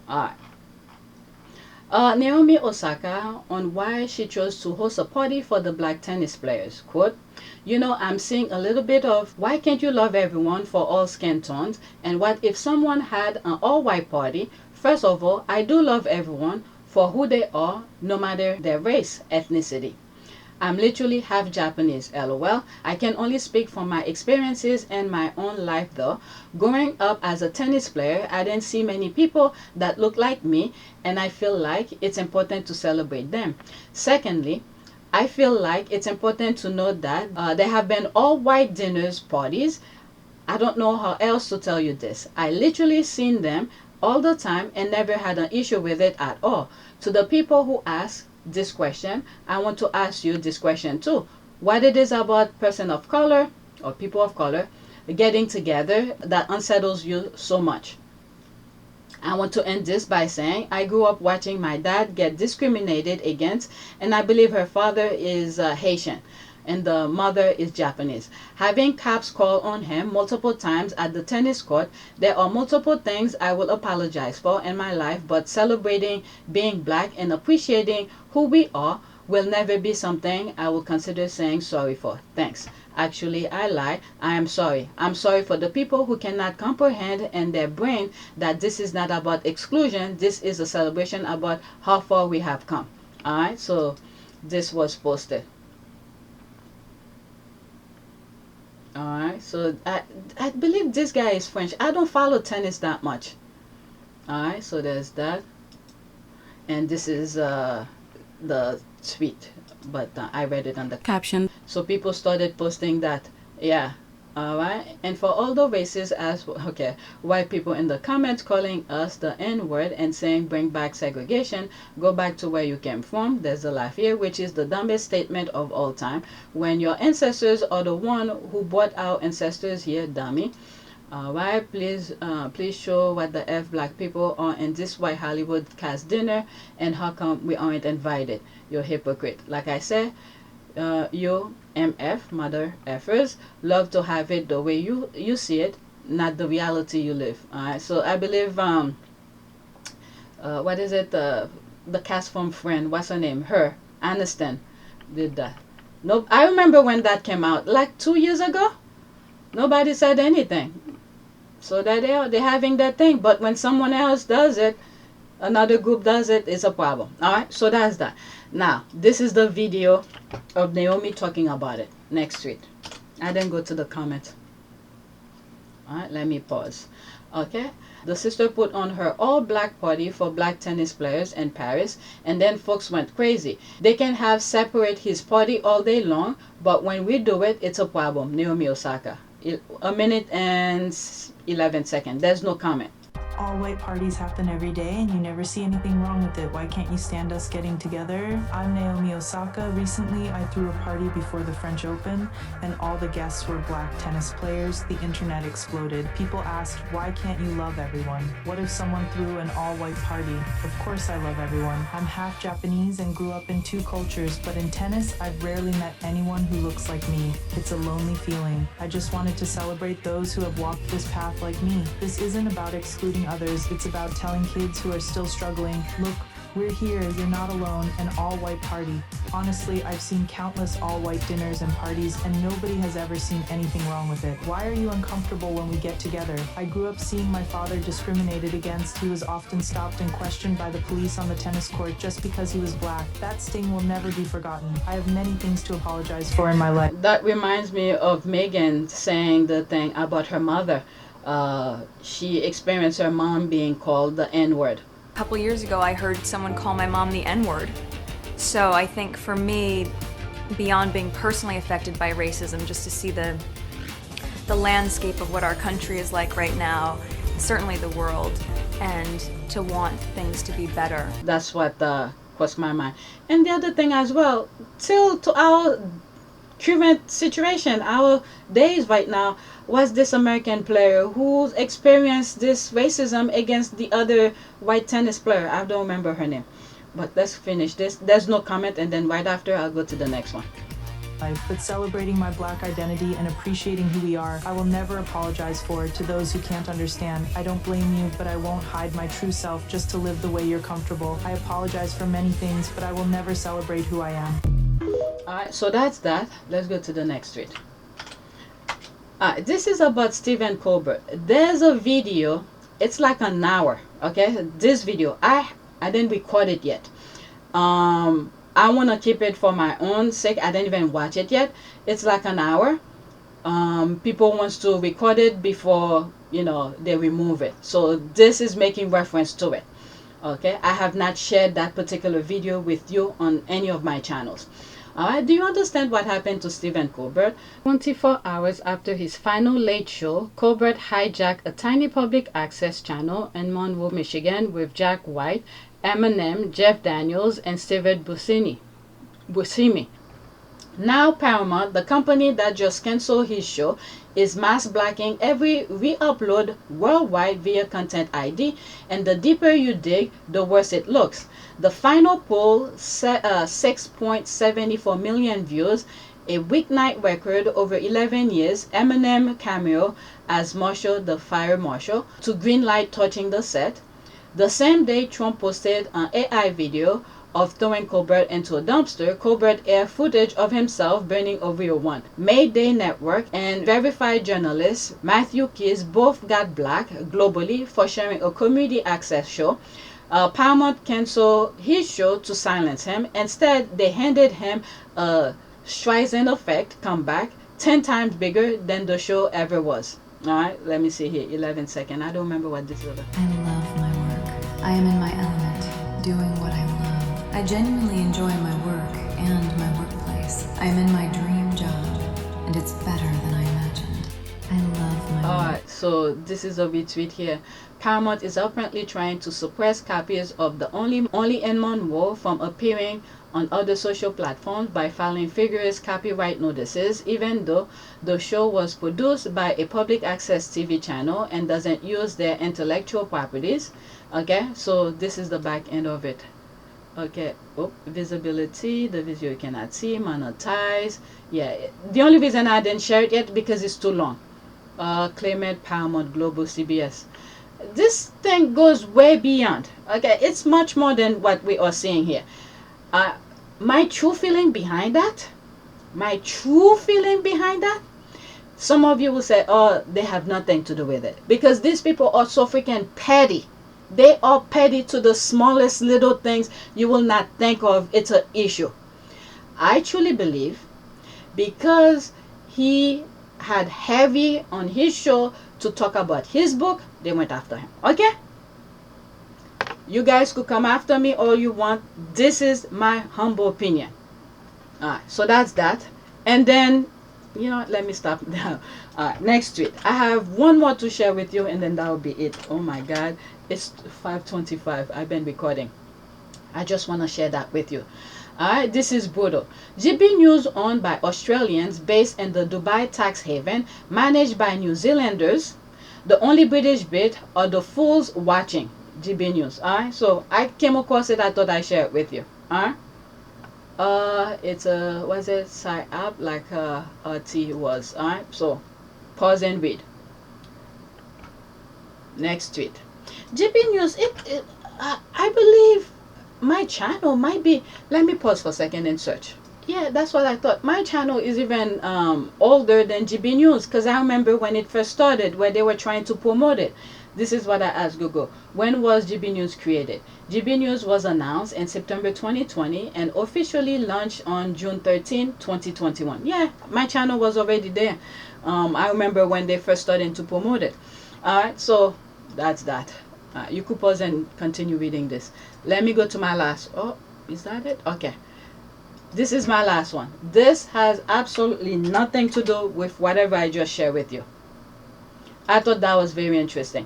Alright. Naomi Osaka on why she chose to host a party for the black tennis players. Quote, I'm seeing a little bit of why can't you love everyone for all skin tones? And what if someone had an all white party? First of all, I do love everyone for who they are, no matter their race, ethnicity. I'm literally half Japanese, lol. I can only speak from my experiences and my own life though. Growing up as a tennis player, I didn't see many people that look like me, and I feel like it's important to celebrate them. Secondly, I feel like it's important to note that there have been all white dinners parties. I don't know how else to tell you this. I literally seen them all the time and never had an issue with it at all. To the people who ask this question, I want to ask you this question too. What it is about person of color or people of color getting together that unsettles you so much? I want to end this by saying I grew up watching my dad get discriminated against, and I believe her father is Haitian and the mother is Japanese. Having cops call on him multiple times at the tennis court, there are multiple things I will apologize for in my life, but celebrating being black and appreciating who we are will never be something I will consider saying sorry for. Thanks. Actually, I lie. I am sorry. I'm sorry for the people who cannot comprehend in their brain that this is not about exclusion. This is a celebration about how far we have come. Alright, so this was posted. Alright, so I believe this guy is French. I don't follow tennis that much. Alright, so there's that. And this is the tweet, but I read it on the caption. So people started posting that. Yeah. Alright, and for all the races as okay, white people in the comments calling us the N-word and saying bring back segregation, go back to where you came from. There's a laugh here, which is the dumbest statement of all time. When your ancestors are the one who brought our ancestors here, dummy. Alright, please show what the F black people are in this white Hollywood cast dinner and how come we aren't invited. You're a hypocrite. Like I said, you MF, mother effers, love to have it the way you see it, not the reality you live. Alright, so I believe what is it, the cast from Friend, what's her name, her Aniston did that. Nope, I remember when that came out like 2 years ago. Nobody said anything. So that they're having that thing, but when someone else does it, another group does it, it's a problem. Alright, so that's that. Now this is the video of Naomi talking about it. Next tweet. I didn't go to the comments. Alright, let me pause. Okay, the sister put on her all black party for black tennis players in Paris, and then folks went crazy. They can have separate his party all day long, but when we do it, it's a problem. Naomi Osaka. 1 minute and 11 seconds. There's no comment. All-white parties happen every day and you never see anything wrong with it. Why can't you stand us getting together? I'm Naomi Osaka. Recently, I threw a party before the French Open and all the guests were black tennis players. The internet exploded. People asked, why can't you love everyone? What if someone threw an all-white party? Of course I love everyone. I'm half Japanese and grew up in 2 cultures, but in tennis, I've rarely met anyone who looks like me. It's a lonely feeling. I just wanted to celebrate those who have walked this path like me. This isn't about excluding others, it's about telling kids who are still struggling, look, we're here, you're not alone, an all-white party. Honestly, I've seen countless all-white dinners and parties and nobody has ever seen anything wrong with it. Why are you uncomfortable when we get together? I grew up seeing my father discriminated against. He was often stopped and questioned by the police on the tennis court just because he was black. That sting will never be forgotten. I have many things to apologize for in my life. That reminds me of Meghan saying the thing about her mother. She experienced her mom being called the N-word. couple years ago, I heard someone call my mom the N-word. So I think for me, beyond being personally affected by racism, just to see the landscape of what our country is like right now, certainly the world, and to want things to be better. That's what crossed my mind. And the other thing as well, till to our current situation, our days right now, was this American player who experienced this racism against the other white tennis player. I don't remember her name. But let's finish this. There's no comment, and then right after I'll go to the next one. But celebrating my Black identity and appreciating who we are, I will never apologize for it to those who can't understand. I don't blame you, but I won't hide my true self just to live the way you're comfortable. I apologize for many things, but I will never celebrate who I am. Alright, so that's that. Let's go to the next tweet. This is about Stephen Colbert. There's a video. It's like an hour. Okay, this video I didn't record it yet. I want to keep it for my own sake. I didn't even watch it yet. It's like an hour. People wants to record it before, you know, they remove it. So this is making reference to it. Okay, I have not shared that particular video with you on any of my channels. Alright, do you understand what happened to Stephen Colbert? 24 hours after his final late show, Colbert hijacked a tiny public access channel in Monroe, Michigan with Jack White, Eminem, Jeff Daniels, and Steven Buscemi. Now Paramount, the company that just canceled his show, is mass blocking every re-upload worldwide via Content ID, and the deeper you dig, the worse it looks. The final poll set 6.74 million views, a weeknight record over 11 years. Eminem cameo as Marshall the Fire Marshal to green light touching the set. The same day, Trump posted an AI video of throwing Colbert into a dumpster. Colbert aired footage of himself burning a real one. Mayday Network and verified journalist Matthew Keys both got black globally for sharing a community access show. Paramount canceled his show to silence him. Instead, they handed him a Streisand effect comeback 10 times bigger than the show ever was. Alright, let me see here. 11 seconds. I don't remember what this is about. I love my work. I am in my element, doing what I love. I genuinely enjoy my work and my workplace. I am in my dream job, and it's better than I imagined. I love my work. Alright, so this is a retweet here. Paramount is apparently trying to suppress copies of the Only in Monroe from appearing on other social platforms by filing vigorous copyright notices, even though the show was produced by a public access TV channel and doesn't use their intellectual properties. Okay, so this is the back end of it. Okay, visibility, the video you cannot see, monetize. Yeah, the only reason I didn't share it yet because it's too long. Claim it, Paramount Global CBS. This thing goes way beyond. Okay, it's much more than what we are seeing here. My true feeling behind that, some of you will say, oh, they have nothing to do with it, because these people are so freaking petty. They are petty to the smallest little things you will not think of. It's an issue. I truly believe because he had heavy on his show to talk about his book, they went after him. Okay, you guys could come after me all you want. This is my humble opinion. Alright, so that's that. And then, you know, let me stop now. Alright, next tweet. I have one more to share with you, and then that will be it. Oh my god, it's 5:25. I've been recording. I just want to share that with you. Alright, this is brutal. GBNews, owned by Australians based in the Dubai tax haven, managed by New Zealanders. The only British bit are the fools watching. GBNews. Alright, so I came across it. I thought I'd share it with you. Alright. It's a, was it side up like RT was. Alright, so pause and read. Next tweet. GBNews. I believe my channel might be, let me pause for a second and search. Yeah, that's what I thought. My channel is even older than GBNews, because I remember when it first started, where they were trying to promote it. This is what I asked Google. When was GBNews created? GBNews was announced in September 2020 and officially launched on June 13, 2021. Yeah, my channel was already there. I remember when they first started to promote it. Alright, so that's that. You could pause and continue reading this. Let me go to my last. Oh, is that it? Okay. This is my last one. This has absolutely nothing to do with whatever I just shared with you. I thought that was very interesting.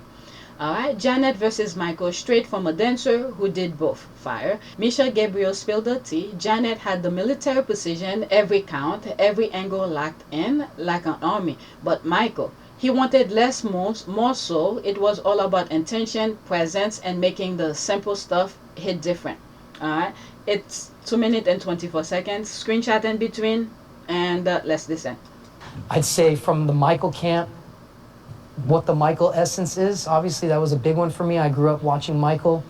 Alright, Janet versus Michael, straight from a dancer who did both. Fire. Misha Gabriel spilled the tea. Janet had the military precision, every count, every angle locked in, like an army. But Michael, he wanted less moves, more so. It was all about intention, presence, and making the simple stuff hit different. Alright, it's 2 minutes and 24 seconds. Screenshot in between, and let's listen. I'd say from the Michael camp, what the Michael essence is. Obviously, that was a big one for me. I grew up watching Michael,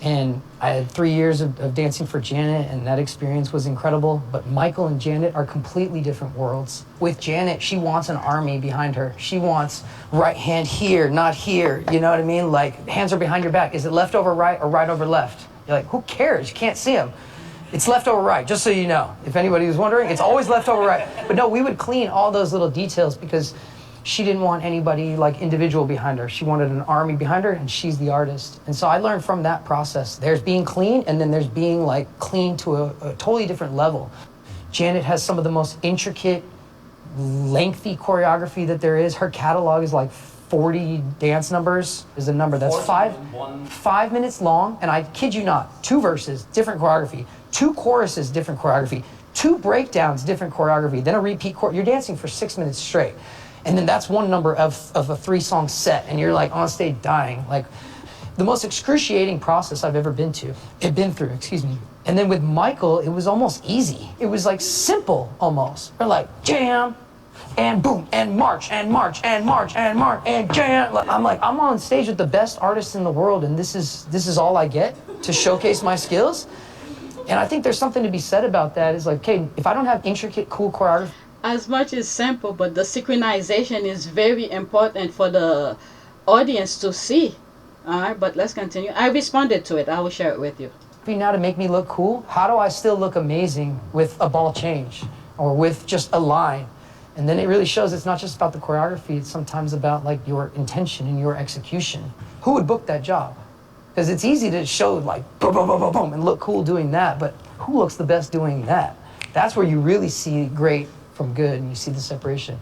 and I had 3 years of dancing for Janet, and that experience was incredible. But Michael and Janet are completely different worlds. With Janet, she wants an army behind her. She wants right hand here, not here. You know what I mean? Like, hands are behind your back. Is it left over right or right over left? You're like, who cares? You can't see them. It's left over right, just so you know. If anybody was wondering, it's always left over right. But no, we would clean all those little details because she didn't want anybody like individual behind her. She wanted an army behind her, and she's the artist. And so I learned from that process. There's being clean, and then there's being like clean to a totally different level. Janet has some of the most intricate, lengthy choreography that there is. Her catalog is like 40 dance numbers is a number that's 5 minutes long, and I kid you not, 2 verses, different choreography, 2 choruses, different choreography, 2 breakdowns, different choreography, then a repeat You're dancing for 6 minutes straight. And then that's one number of a 3-song set, and you're like on stage dying. Like the most excruciating process I've ever been through, excuse me. And then with Michael, it was almost easy. It was like simple almost. We're like jam, and boom, and march, and march, and march, and march, and jam. I'm like, I'm on stage with the best artists in the world, and this is all I get to showcase my skills. And I think there's something to be said about that. Is like, okay, if I don't have intricate, cool choreography, As much as simple, but the synchronization is very important for the audience to see. Alright, but let's continue. I responded to it. I will share it with you. now to make me look cool, how do I still look amazing with a ball change or with just a line? And then it really shows it's not just about the choreography, it's sometimes about like your intention and your execution. Who would book that job? Because it's easy to show like boom, boom, boom, boom, boom, and look cool doing that, but who looks the best doing that? That's where you really see great from good, and you see the separation.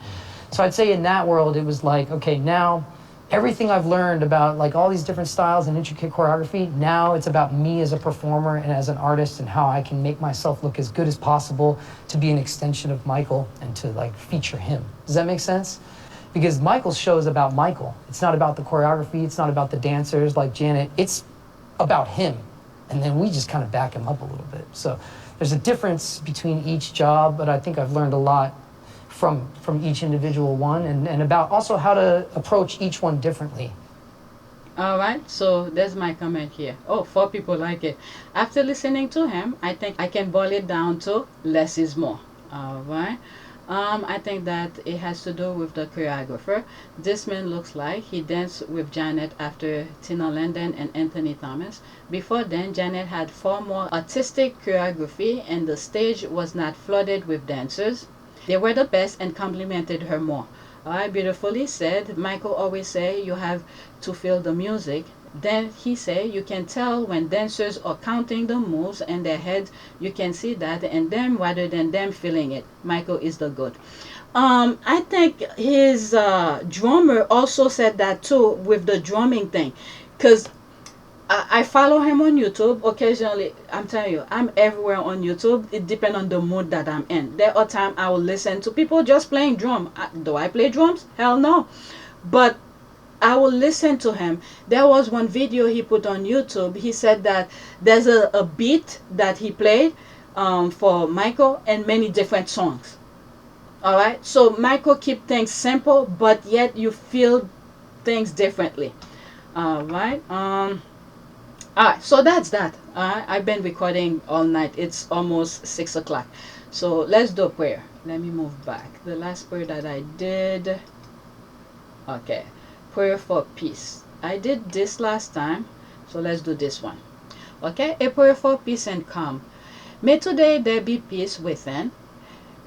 So I'd say in that world, it was like, okay, now everything I've learned about like all these different styles and intricate choreography, now it's about me as a performer and as an artist and how I can make myself look as good as possible to be an extension of Michael and to like feature him. Does that make sense? Because Michael's show is about Michael. It's not about the choreography, it's not about the dancers like Janet, it's about him. And then we just kind of back him up a little bit. So there's a difference between each job, but I think I've learned a lot from each individual one and about also how to approach each one differently. All right, so there's my comment here. Oh, 4 people like it. After listening to him, I think I can boil it down to less is more. All right. I think that it has to do with the choreographer. This man looks like he danced with Janet after Tina Landon and Anthony Thomas. Before then, Janet had far more artistic choreography and the stage was not flooded with dancers. They were the best and complimented her more. Alright, beautifully said. Michael always say you have to feel the music. Then he say you can tell when dancers are counting the moves in their heads. You can see that in them rather than them feeling it. Michael is the good. I think his drummer also said that too with the drumming thing, because I follow him on YouTube occasionally. I'm telling you, I'm everywhere on YouTube. It depends on the mood that I'm in. There are times I will listen to people just playing drum. Do I play drums? Hell no. But I will listen to him. There was one video he put on YouTube. He said that there's a beat that he played for Michael and many different songs. Alright, so Michael keep things simple, but yet you feel things differently. Alright, alright, so that's that. I've been recording all night. It's almost 6 o'clock. So let's do a prayer. Let me move back. The last prayer that I did. Okay. Prayer for peace. I did this last time, so let's do this one. Okay, a prayer for peace and calm. May today there be peace within.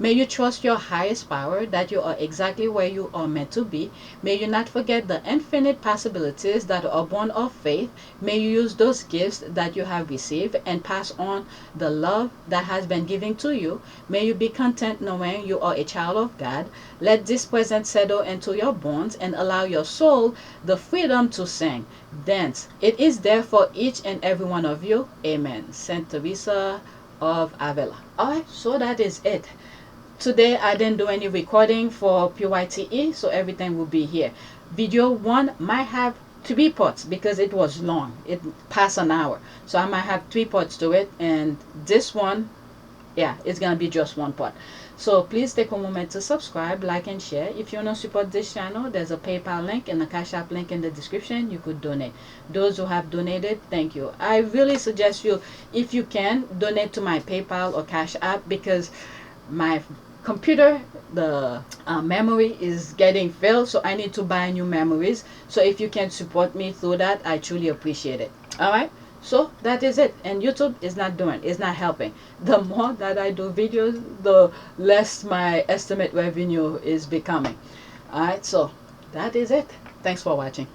May you trust your highest power that you are exactly where you are meant to be. May you not forget the infinite possibilities that are born of faith. May you use those gifts that you have received and pass on the love that has been given to you. May you be content knowing you are a child of God. Let this present settle into your bones and allow your soul the freedom to sing, dance. It is there for each and every one of you. Amen. Saint Teresa of Avila. Alright, so that is it. Today I didn't do any recording for PYTE, so everything will be here. Video 1 might have 3 parts because it was long. It passed an hour. So I might have 3 parts to it, and this one, yeah, it's gonna be just 1 part. So please take a moment to subscribe, like, and share. If you want to support this channel, there's a PayPal link and a Cash App link in the description. You could donate. Those who have donated, thank you. I really suggest you, if you can, donate to my PayPal or Cash App, because my computer, the memory is getting filled, so I need to buy new memories. So if you can support me through that, I truly appreciate it. All right, so that is it. And YouTube is not helping. The more that I do videos, the less my estimate revenue is becoming. All right, so that is it. Thanks for watching.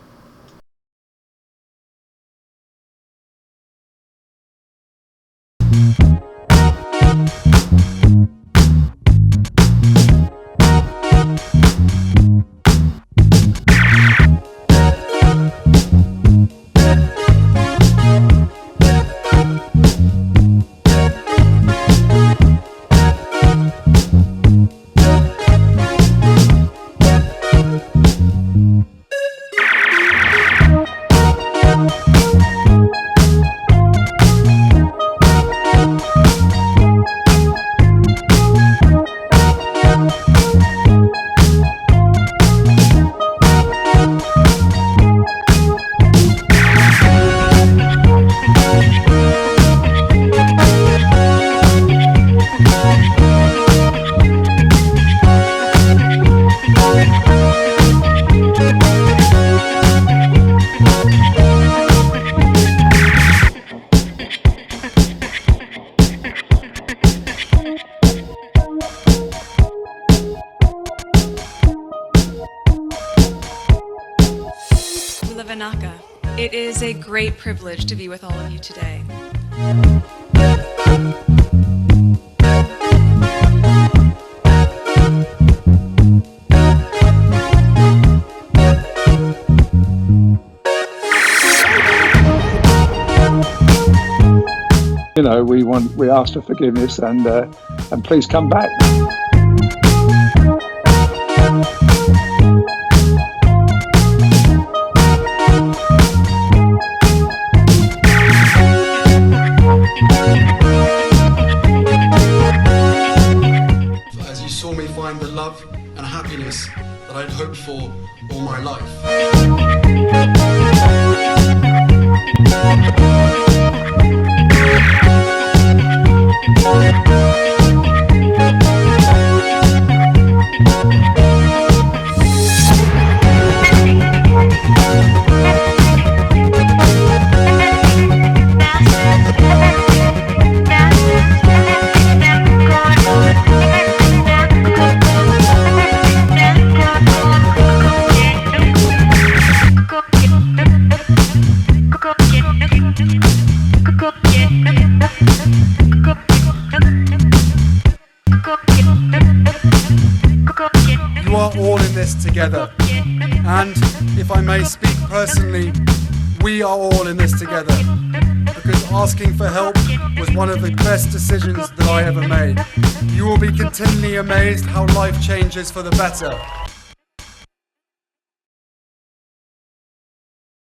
It is a great privilege to be with all of you today. You know, we ask for forgiveness, and please come back. As you saw me find the love and happiness that I'd hoped for all my life. You are all in this together, and if I may speak personally, we are all in this together, because asking for help was one of the best decisions that I ever made. You will be continually amazed how life changes for the better.